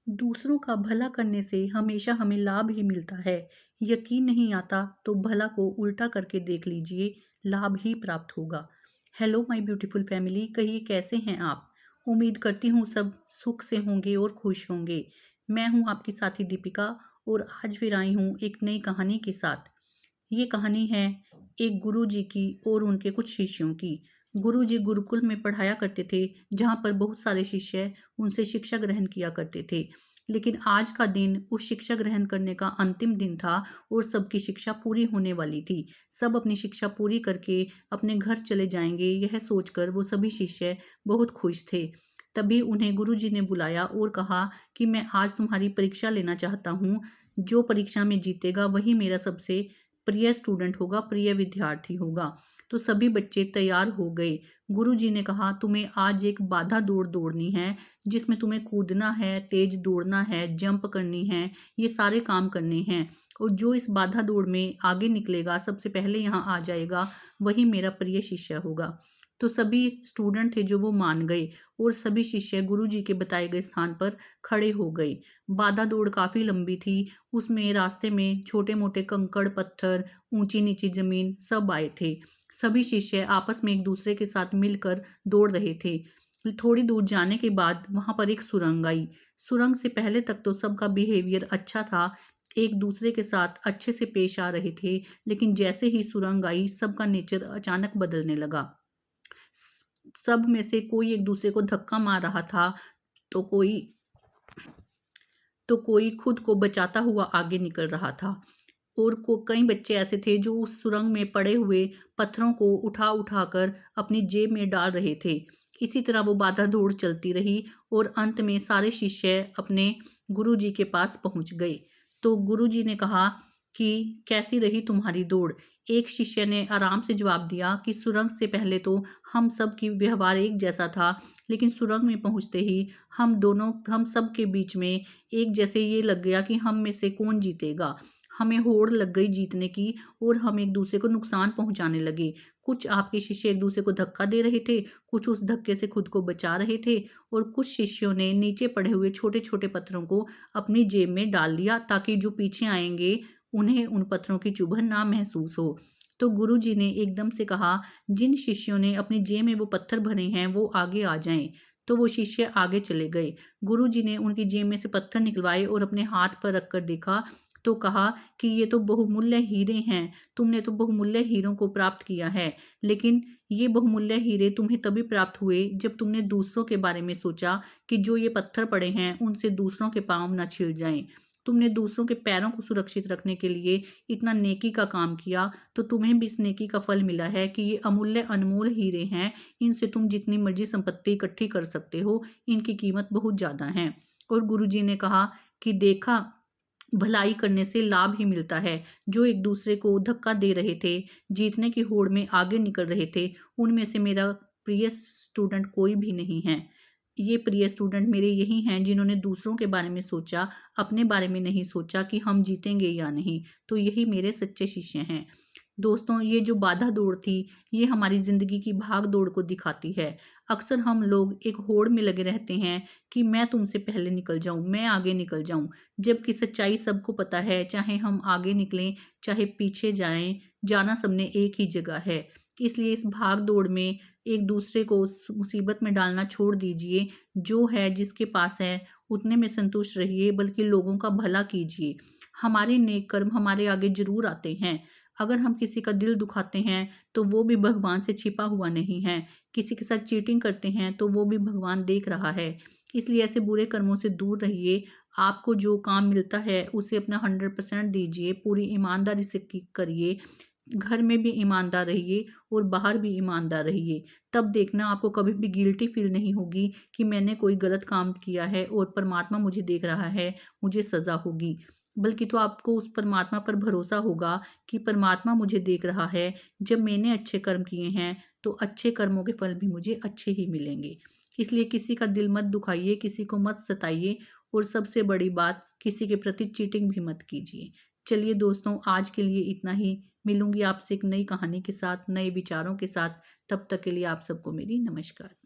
दूसरों का भला करने से हमेशा हमें लाभ ही मिलता है। यकीन नहीं आता तो भला को उल्टा करके देख लीजिए, लाभ ही प्राप्त होगा। हेलो माय ब्यूटीफुल फैमिली, कहिए कैसे हैं आप? उम्मीद करती हूँ सब सुख से होंगे और खुश होंगे। मैं हूँ आपकी साथी दीपिका और आज फिर आई हूँ एक नई कहानी के साथ। ये कहानी है एक गुरुजी की और उनके कुछ शिष्यों की। गुरुजी गुरुकुल में पढ़ाया करते थे, जहाँ पर बहुत सारे शिष्य उनसे शिक्षा ग्रहण किया करते थे। लेकिन आज का दिन उस शिक्षा ग्रहण करने का अंतिम दिन था और सबकी शिक्षा पूरी होने वाली थी। सब अपनी शिक्षा पूरी करके अपने घर चले जाएंगे, यह सोचकर वो सभी शिष्य बहुत खुश थे। तभी उन्हें गुरुजी ने बुलाया और कहा कि मैं आज तुम्हारी परीक्षा लेना चाहता हूँ। जो परीक्षा में जीतेगा वही मेरा सबसे प्रिय स्टूडेंट होगा, प्रिय विद्यार्थी होगा। तो सभी बच्चे तैयार हो गए। गुरुजी ने कहा तुम्हें आज एक बाधा दौड़ दौड़नी है, जिसमें तुम्हें कूदना है, तेज दौड़ना है, जंप करनी है, ये सारे काम करने हैं। और जो इस बाधा दौड़ में आगे निकलेगा, सबसे पहले यहाँ आ जाएगा, वही मेरा प्रिय शिष्य होगा। तो सभी स्टूडेंट थे जो वो मान गए और सभी शिष्य गुरुजी के बताए गए स्थान पर खड़े हो गए। बाधा दौड़ काफी लंबी थी। उसमें रास्ते में छोटे मोटे कंकड़ पत्थर, ऊंची नीची जमीन सब आए थे। सभी शिष्य आपस में एक दूसरे के साथ मिलकर दौड़ रहे थे। थोड़ी दूर जाने के बाद वहां पर एक सुरंग आई। सुरंग से पहले तक तो सबका बिहेवियर अच्छा था, एक दूसरे के साथ अच्छे से पेश आ रहे थे। लेकिन जैसे ही सुरंग आई, सबका नेचर अचानक बदलने लगा। सब में से कोई एक दूसरे को धक्का मार रहा था, तो कोई खुद को बचाता हुआ आगे निकल रहा था। और कई बच्चे ऐसे थे जो उस सुरंग में पड़े हुए पत्थरों को उठा उठाकर अपनी जेब में डाल रहे थे। इसी तरह वो बाधा दौड़ चलती रही और अंत में सारे शिष्य अपने गुरुजी के पास पहुंच गए। तो गुरुजी ने कहा कि कैसी रही तुम्हारी दौड़? एक शिष्य ने आराम से जवाब दिया कि सुरंग से पहले तो हम सब की व्यवहार एक जैसा था, लेकिन सुरंग में पहुंचते ही हम सब के बीच में एक जैसे ये लग गया कि हम में से कौन जीतेगा। हमें होड़ लग गई जीतने की और हम एक दूसरे को नुकसान पहुंचाने लगे। कुछ आपके शिष्य एक दूसरे को धक्का दे रहे थे, कुछ उस धक्के से खुद को बचा रहे थे और कुछ शिष्यों ने नीचे पड़े हुए छोटे छोटे पत्थरों को अपनी जेब में डाल लिया, ताकि जो पीछे आएंगे उन्हें उन पत्थरों की चुभन ना महसूस हो। तो गुरुजी ने एकदम से कहा, जिन शिष्यों ने अपनी जेब में वो पत्थर भरे हैं वो आगे आ जाएं। तो वो शिष्य आगे चले गए। गुरुजी ने उनकी जेब में से पत्थर निकलवाए और अपने हाथ पर रखकर देखा, तो कहा कि ये तो बहुमूल्य हीरे हैं, तुमने तो बहुमूल्य हीरों को प्राप्त किया है। लेकिन ये बहुमूल्य हीरे तुम्हें तभी प्राप्त हुए जब तुमने दूसरों के बारे में सोचा कि जो ये पत्थर पड़े हैं उनसे दूसरों के पांव न छिल जाएं। तुमने दूसरों के पैरों को सुरक्षित रखने के लिए इतना नेकी का काम किया, तो तुम्हें भी इस नेकी का फल मिला है कि ये अमूल्य अनमोल हीरे हैं। इनसे तुम जितनी मर्जी संपत्ति इकट्ठी कर सकते हो, इनकी कीमत बहुत ज्यादा है। और गुरुजी ने कहा कि देखा, भलाई करने से लाभ ही मिलता है। जो एक दूसरे को धक्का दे रहे थे, जीतने की होड़ में आगे निकल रहे थे, उनमें से मेरा प्रिय स्टूडेंट कोई भी नहीं है। ये प्रिय स्टूडेंट मेरे यही हैं जिन्होंने दूसरों के बारे में सोचा, अपने बारे में नहीं सोचा कि हम जीतेंगे या नहीं। तो यही मेरे सच्चे शिष्य हैं। दोस्तों, ये जो बाधा दौड़ थी, ये हमारी जिंदगी की भाग दौड़ को दिखाती है। अक्सर हम लोग एक होड़ में लगे रहते हैं कि मैं तुमसे पहले निकल जाऊं, मैं आगे निकल जाऊं, जबकि सच्चाई सबको पता है, चाहे हम आगे निकलें चाहे पीछे जाएं, जाना सबने एक ही जगह है। इसलिए इस भाग दौड़ में एक दूसरे को मुसीबत में डालना छोड़ दीजिए। जो है, जिसके पास है, उतने में संतुष्ट रहिए, बल्कि लोगों का भला कीजिए। हमारे नेक कर्म हमारे आगे जरूर आते हैं। अगर हम किसी का दिल दुखाते हैं तो वो भी भगवान से छिपा हुआ नहीं है। किसी के साथ चीटिंग करते हैं तो वो भी भगवान देख रहा है। इसलिए ऐसे बुरे कर्मों से दूर रहिए। आपको जो काम मिलता है उसे अपना 100% दीजिए, पूरी ईमानदारी से करिए। घर में भी ईमानदार रहिए और बाहर भी ईमानदार रहिए। तब देखना, आपको कभी भी गिल्टी फील नहीं होगी कि मैंने कोई गलत काम किया है और परमात्मा मुझे देख रहा है, मुझे सजा होगी। बल्कि तो आपको उस परमात्मा पर भरोसा होगा कि परमात्मा मुझे देख रहा है। जब मैंने अच्छे कर्म किए हैं तो अच्छे कर्मों के फल भी मुझे अच्छे ही मिलेंगे। इसलिए किसी का दिल मत दुखाइए, किसी को मत सताइए और सबसे बड़ी बात, किसी के प्रति चीटिंग भी मत कीजिए। चलिए दोस्तों, आज के लिए इतना ही। मिलूंगी आपसे एक नई कहानी के साथ, नए विचारों के साथ। तब तक के लिए आप सबको मेरी नमस्कार।